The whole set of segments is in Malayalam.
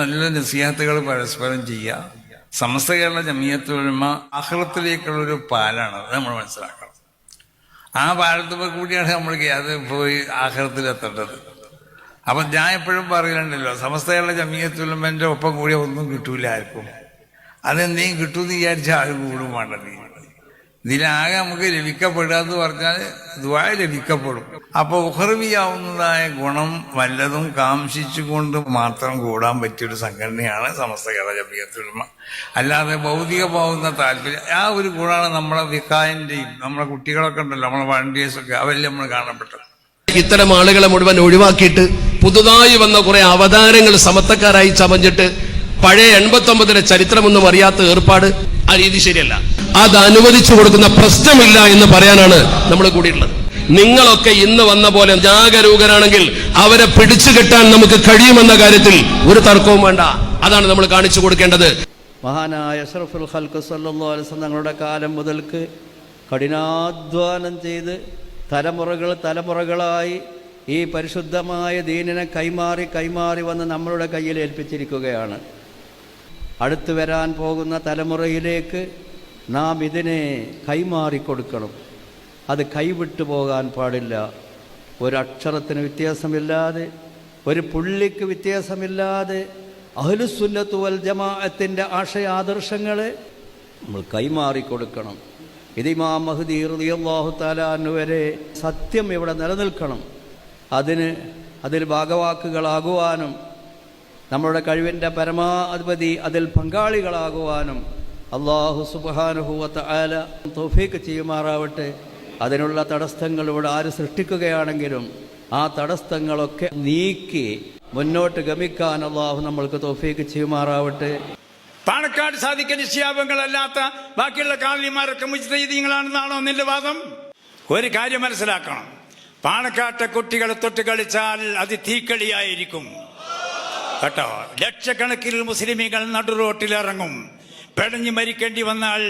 നല്ല നസിഹത്തുകൾ പരസ്പരം ചെയ്യുക. സമസ്ത കേരള ജമിയത്തുൽ ഉലമ ആഖിറത്തിലേക്കുള്ളൊരു പാലാണ്. അത് നമ്മൾ മനസ്സിലാക്കണം. ആ പാലത്തുമ്പോൾ കൂടിയാണ് നമ്മൾ അത് പോയി ആഖിറത്തിലെത്തേണ്ടത്. അപ്പം ഞാൻ എപ്പോഴും പറയലുണ്ടല്ലോ, സമസ്ത കേരള ജമിയത്തുൽ ഉലമന്റെ ഒപ്പം കൂടിയ ഒന്നും കിട്ടൂല ആർക്കും. അതെന്തെങ്കിലും കിട്ടുമെന്ന് വിചാരിച്ചാൽ ആരും കൂടും വേണ്ടത്. ഇതിലാകെ നമുക്ക് ലഭിക്കപ്പെടുക എന്ന് പറഞ്ഞാൽ ദുആ ലഭിക്കപ്പെടും. അപ്പോൾ ഉഖ്റവിയാവുന്നതായ ഗുണം വല്ലതും കാംക്ഷിച്ചുകൊണ്ട് മാത്രം കൂടാൻ പറ്റിയൊരു സംഘടനയാണ് സമസ്ത കേരള ജമിയത്തുൽ ഉലമ. അല്ലാതെ ഭൗതികമാവുന്ന താല്പര്യം, ആ ഒരു ഗുണമാണ് നമ്മളെ വിഖായന്റെയും നമ്മളെ കുട്ടികളൊക്കെ ഉണ്ടല്ലോ, നമ്മളെ വളണ്ടിയേഴ്സൊക്കെ, അവരെല്ലാം നമ്മൾ കാണപ്പെട്ടത്. ഇത്തരം ആളുകളെ മുഴുവൻ ഒഴിവാക്കിയിട്ട് പുതുതായി വന്ന കുറെ അവതാരങ്ങൾ സമത്തക്കാരായി ചമഞ്ഞിട്ട് പഴയ 89-ലെ ചരിത്രമൊന്നും അറിയാത്ത ഏർപ്പാട്, ആ രീതി ശരിയല്ല. അത് അനുവദിച്ചു കൊടുക്കുന്ന പ്രശ്നമില്ല എന്ന് പറയാനാണ് നമ്മൾ കൂടിയിട്ടുള്ളത്. നിങ്ങളൊക്കെ ഇന്ന് വന്ന പോലെ ജാഗരൂകരാണെങ്കിൽ അവരെ പിടിച്ചു കെട്ടാൻ നമുക്ക് കഴിയുമെന്ന കാര്യത്തിൽ ഒരു തർക്കവും വേണ്ട. അതാണ് നമ്മൾ കാണിച്ചു കൊടുക്കേണ്ടത്. മഹാനായ അഷ്റഫുൽ ഖൽഖ് സല്ലല്ലാഹു അലൈഹി വസല്ലം തങ്ങളുടെ കാലം മുതൽക്ക് കഠിനാധ്വാനം ചെയ്ത് തലമുറകളായി ഈ പരിശുദ്ധമായ ദീനിനെ കൈമാറി വന്ന് നമ്മളുടെ കയ്യിൽ ഏൽപ്പിച്ചിരിക്കുകയാണ്. അടുത്തു വരാൻ പോകുന്ന തലമുറയിലേക്ക് നാം ഇതിനെ കൈമാറിക്കൊടുക്കണം. അത് കൈവിട്ടു പോകാൻ പാടില്ല. ഒരക്ഷരത്തിന് വ്യത്യാസമില്ലാതെ, ഒരു പുള്ളിക്ക് വ്യത്യാസമില്ലാതെ അഹ്ലുസുന്നത്ത് വൽ ജമാഅത്തിൻ്റെ ആശയാദർശങ്ങളെ നമ്മൾ കൈമാറിക്കൊടുക്കണം. ഇത് ഇമാം മഹ്ദി റളിയല്ലാഹു തആല അൻഹു വരെ സത്യം ഇവിടെ നിലനിൽക്കണം. അതിൽ ഭാഗവാക്കുകളാകുവാനും നമ്മളുടെ കഴിവിൻ്റെ പരമാധിപതി അതിൽ പങ്കാളികളാകുവാനും അല്ലാഹു സുബ്ഹാനഹു വ തആല തൗഫീഖ് ചെയ്യുമാറാവട്ടെ. അതിനുള്ള തടസ്സങ്ങൾ ഇവിടെ ആര് സൃഷ്ടിക്കുകയാണെങ്കിലും ആ തടസ്സങ്ങളൊക്കെ നീക്കി മുന്നോട്ട് ഗമിക്കാൻ അല്ലാഹു നമ്മൾക്ക് തൗഫീഖ് ചെയ്യുമാറാവട്ടെ. പാണക്കാട് സാദിഖ് നിശ്ചയാപങ്ങളല്ലാത്ത ബാക്കിയുള്ള കാളിമാരൊക്കെ മുജ്തഹിദീങ്ങളാണെന്നാണോ നിന്റെ വാദം? ഒരു കാര്യം മനസ്സിലാക്കണം, പാണക്കാട്ടെ കുട്ടികളെ തൊട്ട് കളിച്ചാൽ അത് തീക്കളിയായിരിക്കും കേട്ടോ. ലക്ഷക്കണക്കിന് മുസ്ലിമീങ്ങൾ നടുറോട്ടിലിറങ്ങും. പെടഞ്ഞു മരിക്കേണ്ടി വന്നാൽ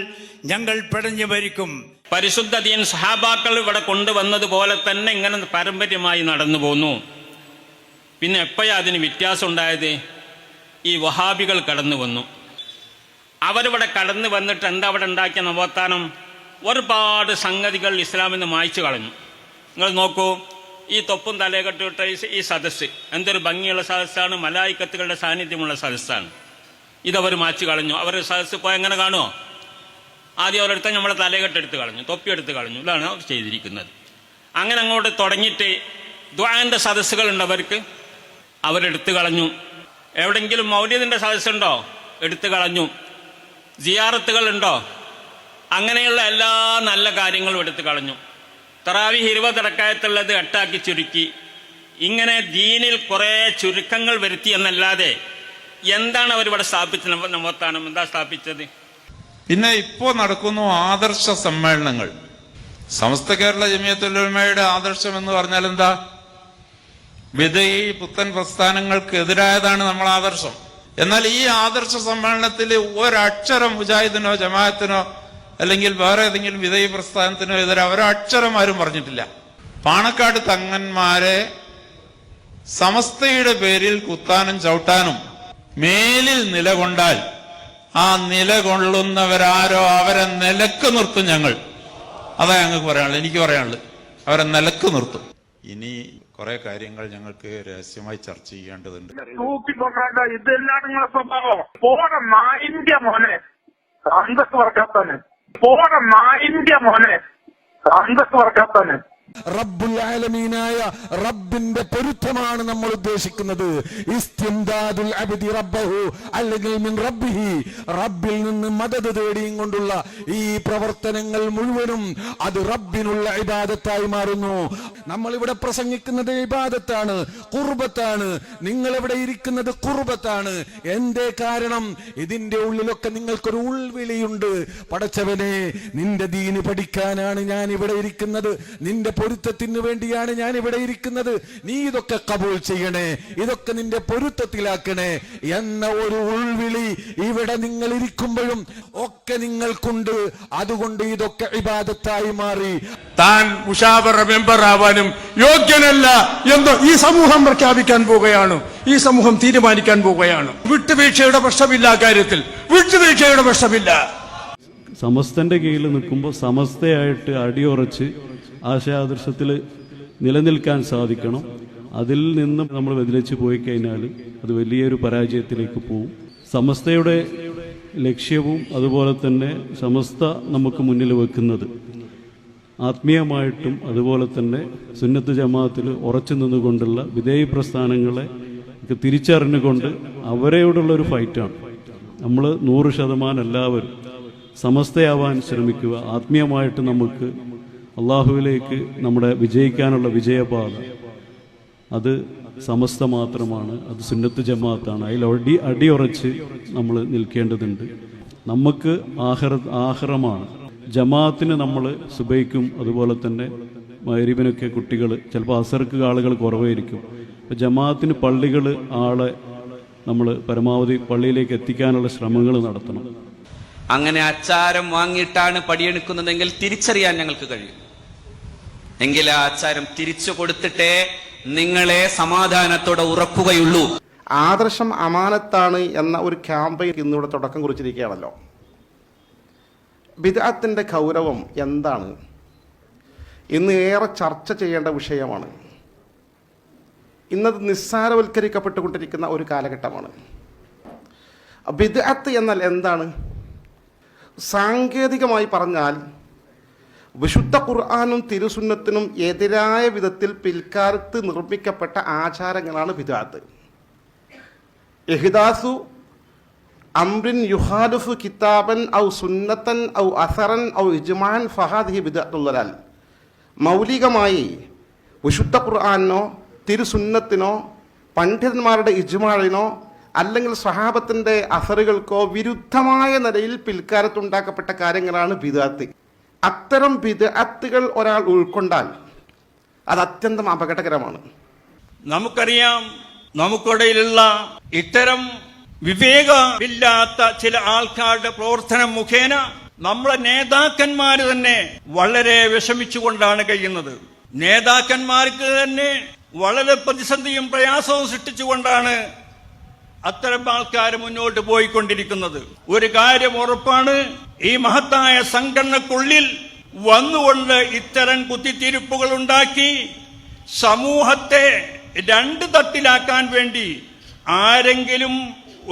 ഞങ്ങൾ പെടഞ്ഞു മരിക്കും. പരിശുദ്ധ ദീൻ സഹാബാക്കൾ ഇവിടെ കൊണ്ടുവന്നതുപോലെ തന്നെ ഇങ്ങനെ പാരമ്പര്യമായി നടന്നു പോന്നു. പിന്നെ എപ്പോഴാ അതിന് വ്യത്യാസം ഉണ്ടായത്? ഈ വഹാബികൾ കടന്നു വന്നു. അവരിവിടെ കടന്നു വന്നിട്ട് എന്താ അവിടെ ഉണ്ടാക്കിയ നവോത്ഥാനം? ഒരുപാട് സംഗതികൾ ഇസ്ലാമിൽ നിന്ന് മായ്ച്ചു കളഞ്ഞു. നിങ്ങൾ നോക്കൂ, ഈ തൊപ്പും തലകെട്ടിട്ട ഈ സദസ്സ് എന്തൊരു ഭംഗിയുള്ള സദസ്സാണ്, മലായിക്കത്തുകളുടെ സാന്നിധ്യമുള്ള സദസ്സാണ്. ഇതവർ മായ്ച്ചു കളഞ്ഞു. അവർ സദസ്സ് പോയി എങ്ങനെ കാണുമോ? ആദ്യം അവരെടുത്ത് നമ്മളെ തലകെട്ടെടുത്ത് കളഞ്ഞു, തൊപ്പിയെടുത്ത് കളഞ്ഞു. ഇതാണ് അവർ ചെയ്തിരിക്കുന്നത്. അങ്ങനെ അങ്ങോട്ട് തുടങ്ങിയിട്ട് ദുആന്റെ സദസ്സുകളുണ്ട് അവർക്ക്, അവരെടുത്ത് കളഞ്ഞു. എവിടെയെങ്കിലും മൗലിദിന്റെ സദസ്സുണ്ടോ? എടുത്തു കളഞ്ഞു. സിയാറത്തുകളുണ്ടോ? അങ്ങനെയുള്ള എല്ലാ നല്ല കാര്യങ്ങളും എടുത്തു കളഞ്ഞു. തറാവീഹ് 20 റക്അത്തുള്ളത് 8 ചുരുക്കി. ഇങ്ങനെ ദീനിൽ കുറെ ചുരുക്കങ്ങൾ വരുത്തി എന്നല്ലാതെ എന്താണ് അവരിവിടെ സ്ഥാപിച്ചത്? നവോത്ഥാനം എന്താ സ്ഥാപിച്ചത്? പിന്നെ ഇപ്പോ നടക്കുന്നു ആദർശ സമ്മേളനങ്ങൾ. സമസ്ത കേരള ജമിയത്തുൽ ഉലമയുടെ ആദർശം എന്ന് പറഞ്ഞാൽ എന്താ? ബിദ്ഈ പുത്തൻ പ്രസ്ഥാനങ്ങൾക്ക് എതിരായതാണ് നമ്മൾ ആദർശം. എന്നാൽ ഈ ആദർശ സമ്മേളനത്തിൽ ഒരക്ഷരം മുജാഹിദിനോ ജമാഅത്തിനോ അല്ലെങ്കിൽ വേറെ ഏതെങ്കിലും വിധേയ പ്രസ്ഥാനത്തിനോ എതിരെ ഒരക്ഷരം ആരും പറഞ്ഞിട്ടില്ല. പാണക്കാട് തങ്ങന്മാരെ സമസ്തയുടെ പേരിൽ കുത്താനും ചവിട്ടാനും മേലിൽ നിലകൊണ്ടാൽ ആ നിലകൊള്ളുന്നവരാരോ അവരെ നിലക്ക് നിർത്തും ഞങ്ങൾ. അതാ ഞങ്ങൾക്ക് പറയാനുള്ളത്, എനിക്ക് പറയാനുള്ളത്. അവരെ നിലക്ക് നിർത്തും. ഇനി കുറെ കാര്യങ്ങൾ ഞങ്ങൾക്ക് രഹസ്യമായി ചർച്ച ചെയ്യേണ്ടതുണ്ട്. ഇതെല്ലാം നിങ്ങളെ സ്വഭാവം. പോണ നായിന്റെ മോനെ അന്തസ് വർക്കാത്തന്നെ, പോണ നായിന്റെ മോനെ അന്തസ് വർക്കാത്തന്നെ. റബ്ബുൽ ആലമീനായ റബ്ബിന്റെ പൊരുത്തമാണ് നമ്മൾ ഉദ്ദേശിക്കുന്നത്. ഇസ്തിംദാദുൽ അബ്ദി റബ്ബഹു അല്ലെങ്കിൽ മിൻ റബ്ബിഹി, റബ്ബിൽ നിന്ന് മദദ് തേടിയും കൊണ്ടുള്ള ഈ പ്രവർത്തനങ്ങൾ മുഴുവനും അത് റബ്ബിനുള്ള ഇബാദത്തായി മാറുന്നു. നമ്മൾ ഇവിടെ പ്രസംഗിക്കുന്നത് ഇബാദത്താണ്, ഖുർബത്താണ്. നിങ്ങൾ ഇവിടെ ഇരിക്കുന്നത് ഖുർബത്താണ്. എന്തേ കാരണം? ഇതിന്റെ ഉള്ളിലൊക്കെ നിങ്ങൾക്കൊരു ഉൾവിളിയുണ്ട്. പടച്ചവനെ, നിന്റെ ദീന് പഠിക്കാനാണ് ഞാൻ ഇവിടെ ഇരിക്കുന്നത്, നിന്റെ പൊരുത്തത്തിന് വേണ്ടിയാണ് ഞാൻ ഇവിടെ ഇരിക്കുന്നത്, നീ ഇതൊക്കെ കബൂൽ ചെയ്യണേ, ഇതൊക്കെ നിന്റെ പൊരുത്തത്തിലാക്കണേ എന്ന ഒരു ഉൾവിളി ഇവിടെ നിങ്ങൾ ഇരിക്കുമ്പോഴും ഒക്കെ നിങ്ങൾക്കുണ്ട്. അതുകൊണ്ട് ഇതൊക്കെ ഇബാദത്തായി മാറി. താൻ മുശാവറ മെമ്പർ ആവാനും യോഗ്യനല്ല എന്ന് ഈ സമൂഹം പ്രഖ്യാപിക്കാൻ പോവുകയാണ്, ഈ സമൂഹം തീരുമാനിക്കാൻ പോവുകയാണ്. വിട്ടുവീഴ്ചയുടെ പ്രശ്നമില്ല, കാര്യത്തിൽ വിട്ടുവീഴ്ചയുടെ പ്രശ്നമില്ല. സമസ്തന്റെ കീഴിൽ നിൽക്കുമ്പോൾ സമസ്തയായിട്ട് അടിയുറച്ച് ആശയാദർശത്തിൽ നിലനിൽക്കാൻ സാധിക്കണം. അതിൽ നിന്ന് നമ്മൾ വ്യതിചലിച്ച് പോയി കഴിഞ്ഞാൽ അത് വലിയൊരു പരാജയത്തിലേക്ക് പോകും. സമസ്തയുടെ ലക്ഷ്യവും അതുപോലെ തന്നെ സമസ്ത നമുക്ക് മുന്നിൽ വെക്കുന്നത് ആത്മീയമായിട്ടും അതുപോലെ തന്നെ സുന്നത്ത് ജമാഅത്തിൽ ഉറച്ചു നിന്നുകൊണ്ടുള്ള വിധേയ പ്രസ്ഥാനങ്ങളെ തിരിച്ചറിഞ്ഞുകൊണ്ട് അവരോടുള്ളൊരു ഫൈറ്റാണ്. നമ്മൾ 100% എല്ലാവരും സമസ്തയാവാൻ ശ്രമിക്കുക. ആത്മീയമായിട്ട് നമുക്ക് അള്ളാഹുവിലേക്ക് നമ്മുടെ വിജയിക്കാനുള്ള വിജയപാത അത് സമസ്ത മാത്രമാണ്, അത് സുന്നത്ത് ജമാഅത്താണ്. അതിൽ അടിയുറച്ച് നമ്മൾ നിൽക്കേണ്ടതുണ്ട്. നമുക്ക് ആഖിറമാണ്. ജമാഅത്തിന് നമ്മൾ സുബൈക്കും അതുപോലെ തന്നെ മഗ്‌രിബിനൊക്കെ കുട്ടികൾ ചിലപ്പോൾ അസർക്ക് ആളുകൾ കുറവായിരിക്കും. അപ്പോൾ ജമാഅത്തിന് പള്ളികൾ ആളെ നമ്മൾ പരമാവധി പള്ളിയിലേക്ക് എത്തിക്കാനുള്ള ശ്രമങ്ങൾ നടത്തണം. അങ്ങനെ അച്ചാരം വാങ്ങിയിട്ടാണ് പടിയെടുക്കുന്നതെങ്കിൽ തിരിച്ചറിയാൻ ഞങ്ങൾക്ക് കഴിയും. എങ്കിൽ ആ അച്ചാരം തിരിച്ചു കൊടുത്തിട്ടേ നിങ്ങളെ സമാധാനത്തോടെ ഉറക്കുകയുള്ളൂ. ആദർശം അമാനത്താണ് എന്ന ഒരു ക്യാമ്പയിൻ ഇന്നിവിടെ തുടക്കം കുറിച്ചിരിക്കുകയാണല്ലോ. ബിദ്അത്തിന്റെ ഗൗരവം എന്താണ് ഇന്ന് ഏറെ ചർച്ച ചെയ്യേണ്ട വിഷയമാണ്. ഇന്നത് നിസ്സാരവൽക്കരിക്കപ്പെട്ടുകൊണ്ടിരിക്കുന്ന ഒരു കാലഘട്ടമാണ്. ബിദ്അത്ത് എന്നാൽ എന്താണ്? സാങ്കേതികമായി പറഞ്ഞാൽ വിശുദ്ധ ഖുർആനും തിരുസുന്നത്തിനും എതിരായ വിധത്തിൽ പിൽക്കാലത്ത് നിർമ്മിക്കപ്പെട്ട ആചാരങ്ങളാണ് ബിദ്അത്ത്. ഇഹ്ദാസു അംറിൻ യുഹാലിഫു കിതാബൻ ഔ സുന്നത്തൻ ഔ അസറൻ ഔ ഇജ്മാൻ ഫഹാദിഹി ബിദ്അത്തുൽ ദലാൽ. മൗലികമായി വിശുദ്ധ ഖുർആനോ തിരുസുന്നത്തിനോ പണ്ഡിതന്മാരുടെ ഇജ്മാഴിനോ അല്ലെങ്കിൽ സ്വഹാബത്തിന്റെ അസറുകൾക്കോ വിരുദ്ധമായ നിലയിൽ പിൽക്കാലത്തുണ്ടാക്കപ്പെട്ട കാര്യങ്ങളാണ് ബിദ്അത്ത്. അത്തരം ബിദ്അത്തുകൾ ഒരാൾ ഉൾക്കൊണ്ടാൽ അത് അത്യന്തം അപകടകരമാണ്. നമുക്കറിയാം, നമുക്കിടയിലുള്ള ഇത്തരം വിവേകമില്ലാത്ത ചില ആൾക്കാരുടെ പ്രവർത്തനം മുഖേന നമ്മളെ നേതാക്കന്മാർ തന്നെ വളരെ വിഷമിച്ചുകൊണ്ടാണ് കഴിയുന്നത്. നേതാക്കന്മാർക്ക് തന്നെ വളരെ പ്രതിസന്ധിയും പ്രയാസവും സൃഷ്ടിച്ചുകൊണ്ടാണ് അത്തരം ആൾക്കാർ മുന്നോട്ട് പോയിക്കൊണ്ടിരിക്കുന്നത്. ഒരു കാര്യം ഉറപ്പാണ്, ഈ മഹത്തായ സംഘടനക്കുള്ളിൽ വന്നുകൊണ്ട് ഇത്തരം കുത്തിത്തിരിപ്പുകൾ ഉണ്ടാക്കി സമൂഹത്തെ രണ്ട് തട്ടിലാക്കാൻ വേണ്ടി ആരെങ്കിലും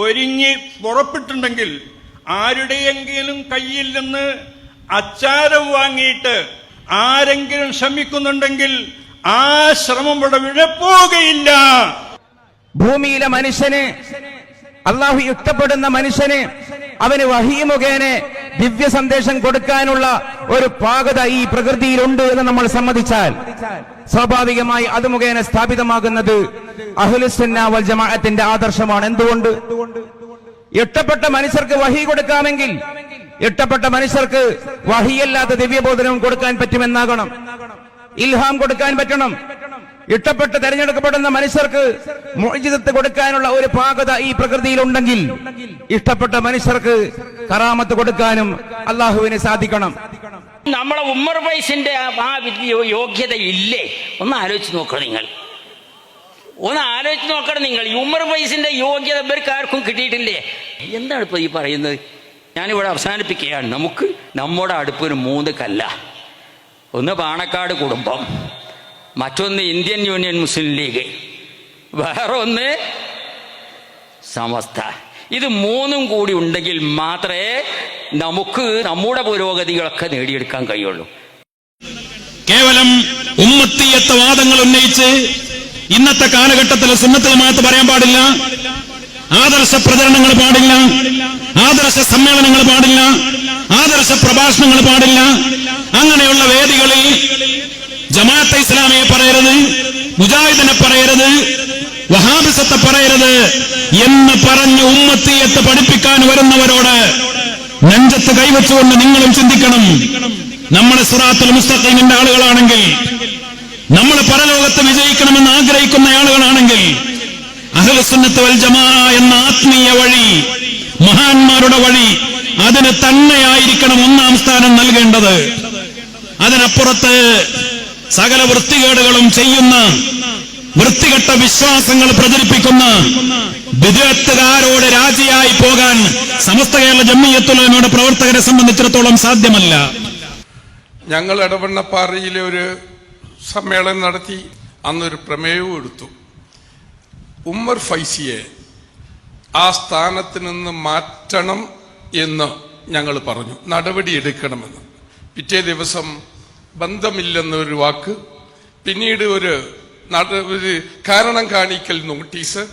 ഒരുങ്ങി പുറപ്പെട്ടിട്ടുണ്ടെങ്കിൽ, ആരുടെയെങ്കിലും കയ്യിൽ നിന്ന് അച്ചാരം വാങ്ങിയിട്ട് ആരെങ്കിലും ശ്രമിക്കുന്നുണ്ടെങ്കിൽ ആ ശ്രമം ഇവിടെ വിഴപ്പോകുകയില്ല. ഭൂമിയിലെ മനുഷ്യന്, അള്ളാഹു ഇഷ്ടപ്പെടുന്ന മനുഷ്യന്, അവന് വഹീ മുഖേന ദിവ്യ സന്ദേശം കൊടുക്കാനുള്ള ഒരു പാകത ഈ പ്രകൃതിയിലുണ്ട് എന്ന് നമ്മൾ സമ്മതിച്ചാൽ സ്വാഭാവികമായി അത് മുഖേന സ്ഥാപിതമാകുന്നത് അഹ്ലുസുന്ന വൽ ജമാഅത്തിന്റെ ആദർശമാണ്. എന്തുകൊണ്ട്? ഇഷ്ടപ്പെട്ട മനുഷ്യർക്ക് വഹീ കൊടുക്കാമെങ്കിൽ ഇഷ്ടപ്പെട്ട മനുഷ്യർക്ക് വഹിയല്ലാത്ത ദിവ്യബോധനവും കൊടുക്കാൻ പറ്റുമെന്നാകണം. ഇൽഹാം കൊടുക്കാൻ പറ്റണം. ഇഷ്ടപ്പെട്ട് തെരഞ്ഞെടുക്കപ്പെടുന്ന മനുഷ്യർക്ക് മുഅ്ജിസത്ത് കൊടുക്കാനുള്ള ഒരു പാകത ഈ പ്രകൃതിയിലുണ്ടെങ്കിൽ ഇഷ്ടപ്പെട്ട മനുഷ്യർക്ക് കറാമത്ത് കൊടുക്കാനും അള്ളാഹുവിന് സാധിക്കണം. നമ്മളെ ഉമ്മർ ഫൈസിന്റെ ആ യോഗ്യത ഇല്ലേ? ഒന്ന് ആലോചിച്ച് നോക്കണം നിങ്ങൾ. ഈ ഉമ്മർ ഫൈസിന്റെ യോഗ്യത ഇവർക്ക് ആർക്കും കിട്ടിയിട്ടില്ലേ? എന്താണ് ഇപ്പൊ ഈ പറയുന്നത്? ഞാനിവിടെ അവസാനിപ്പിക്കുകയാണ്. നമുക്ക് നമ്മുടെ അടുപ്പൊരു 3 കല്ല. ഒന്ന് പാണക്കാട് കുടുംബം, മറ്റൊന്ന് ഇന്ത്യൻ യൂണിയൻ മുസ്ലിം ലീഗ്, വേറെ ഒന്ന് സമസ്ത. ഇത് 3 കൂടി ഉണ്ടെങ്കിൽ മാത്രമേ നമുക്ക് നമ്മുടെ പുരോഗതികളൊക്കെ നേടിയെടുക്കാൻ കഴിയുള്ളൂ. കേവലം ഉമ്മത്തിയത്ത വാദങ്ങൾ ഉന്നയിച്ച് ഇന്നത്തെ കാലഘട്ടത്തിൽ സുന്നത്ത് ജമാഅത്ത് പറയാൻ പാടില്ല, ആദർശ പ്രചരണങ്ങൾ പാടില്ല, ആദർശ സമ്മേളനങ്ങൾ പാടില്ല, ആദർശ പ്രഭാഷണങ്ങൾ പാടില്ല. അങ്ങനെയുള്ള വേദികളിൽ ജമാഅത്തെ ഇസ്ലാമിയെ പറയരുത്, മുജാഹിദിനെ പറയരുത്, വഹാബിസത്തെ പറയരുത് എന്ന് പറഞ്ഞ് ഉമ്മത്തിയത്ത് പഠിപ്പിക്കാൻ വരുന്നവരോട് നെഞ്ചത്ത് കൈവച്ചുകൊണ്ട് നിങ്ങളും ചിന്തിക്കണം. നമ്മളെ സിറാത്തുൽ മുസ്തഖീമിന്റെ ആളുകളാണെങ്കിൽ നമ്മൾ പരലോകത്ത് വിജയിക്കണമെന്ന് ആഗ്രഹിക്കുന്ന ആളുകളാണെങ്കിൽ അഹ്ലുസുന്നത്ത് വൽ ജമാഅ എന്ന ആത്മീയ വഴി, മഹാന്മാരുടെ വഴി, അതിന് തന്നെയായിരിക്കണം ഒന്നാം സ്ഥാനം നൽകേണ്ടത്. അതിനപ്പുറത്ത് സകല വൃത്തികേടുകളും ചെയ്യുന്ന, വൃത്തികെട്ട വിശ്വാസങ്ങൾ പ്രചരിപ്പിക്കുന്ന ബിദ്അത്തുകാരോട് രാജിയായി പോകാൻ സമസ്ത കേരള ജംഇയ്യത്തുൽ ഉലമയുടെ പ്രവർത്തകരെ സംബന്ധിച്ചിടത്തോളം സാധ്യമല്ല. ഞങ്ങൾ എടവണ്ണപ്പാറയിലെ ഒരു സമ്മേളനം നടത്തി. അന്നൊരു പ്രമേയവും എടുത്തു. ഉമ്മർ ഫൈസിയെ ആ സ്ഥാനത്ത് നിന്ന് മാറ്റണം എന്ന് ഞങ്ങൾ പറഞ്ഞു, നടപടിയെടുക്കണമെന്ന്. പിറ്റേ ദിവസം ബന്ധമില്ലെന്നൊരു വാക്ക്, പിന്നീട് ഒരു കാരണം കാണിക്കൽ നോട്ടീസ്.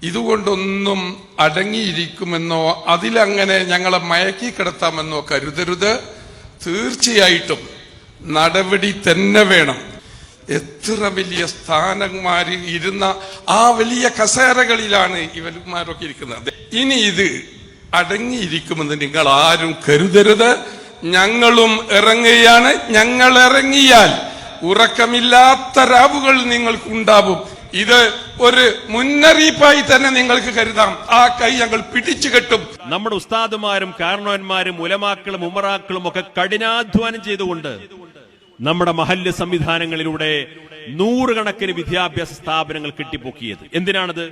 ഇതുകൊണ്ടൊന്നും അടങ്ങിയിരിക്കുമെന്നോ അതിലങ്ങനെ ഞങ്ങളെ മയക്കി കിടത്താമെന്നോ കരുതരുത്. തീർച്ചയായിട്ടും നടപടി തന്നെ വേണം. എത്ര വലിയ സ്ഥാനന്മാര് ഇരുന്ന ആ വലിയ കസേരകളിലാണ് ഇവന്മാരൊക്കെ ഇരിക്കുന്നത്. ഇനി ഇത് അടങ്ങിയിരിക്കുമെന്ന് നിങ്ങൾ ആരും കരുതരുത്. ഞങ്ങളും ഇറങ്ങുകയാണ്. ഞങ്ങൾ ഇറങ്ങിയാൽ ഉറക്കമില്ലാത്ത രാവുകൾ നിങ്ങൾക്കുണ്ടാവും. ഇത് ഒരു മുന്നറിയിപ്പായി തന്നെ നിങ്ങൾക്ക് കരുതാം. ആ കൈ ഞങ്ങൾ പിടിച്ചു കെട്ടും. നമ്മുടെ ഉസ്താദുമാരും കാരണവന്മാരും ഉലമാക്കളും ഉമറാക്കളും ഒക്കെ കഠിനാധ്വാനം ചെയ്തുകൊണ്ട് നമ്മുടെ മഹല്ല് സംവിധാനങ്ങളിലൂടെ നൂറുകണക്കിന് വിദ്യാഭ്യാസ സ്ഥാപനങ്ങൾ കെട്ടിപ്പൊക്കിയത്. എന്തിനാണത്?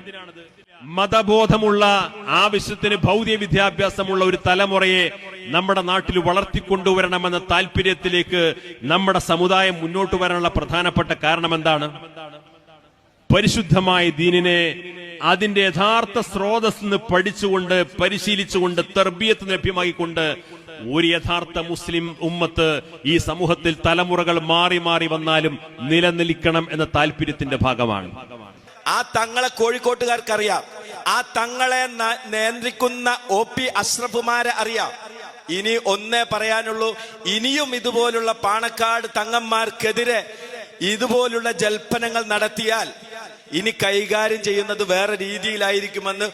മതബോധമുള്ള, ആവശ്യത്തിന് ഭൗതിക വിദ്യാഭ്യാസമുള്ള ഒരു തലമുറയെ നമ്മുടെ നാട്ടിൽ വളർത്തിക്കൊണ്ടുവരണമെന്ന താല്പര്യത്തിലേക്ക് നമ്മുടെ സമുദായം മുന്നോട്ട് വരാനുള്ള പ്രധാനപ്പെട്ട കാരണം എന്താണ്? പരിശുദ്ധമായ ദീനിനെ അതിന്റെ യഥാർത്ഥ സ്രോതസ് നിന്ന് പഠിച്ചുകൊണ്ട്, പരിശീലിച്ചുകൊണ്ട്, തർബിയത്ത് ലഭ്യമാക്കിക്കൊണ്ട് ഒരു യഥാർത്ഥ മുസ്ലിം ഉമ്മത്ത് ഈ സമൂഹത്തിൽ തലമുറകൾ മാറി മാറി വന്നാലും നിലനിൽക്കണം എന്ന താല്പര്യത്തിന്റെ ഭാഗമാണ്. ആ തങ്ങളെ കോഴിക്കോട്ടുകാർക്ക് അറിയാം. ആ തങ്ങളെ നിയന്ത്രിക്കുന്ന OP അഷ്റഫുമാരെ അറിയാം. ഇനി ഒന്നേ പറയാനുള്ളൂ, ഇനിയും ഇതുപോലുള്ള പാണക്കാട് തങ്ങന്മാർക്കെതിരെ ഇതുപോലുള്ള ജൽപ്പനങ്ങൾ നടത്തിയാൽ ഇനി കൈകാര്യം ചെയ്യുന്നത് വേറെ രീതിയിലായിരിക്കുമെന്ന്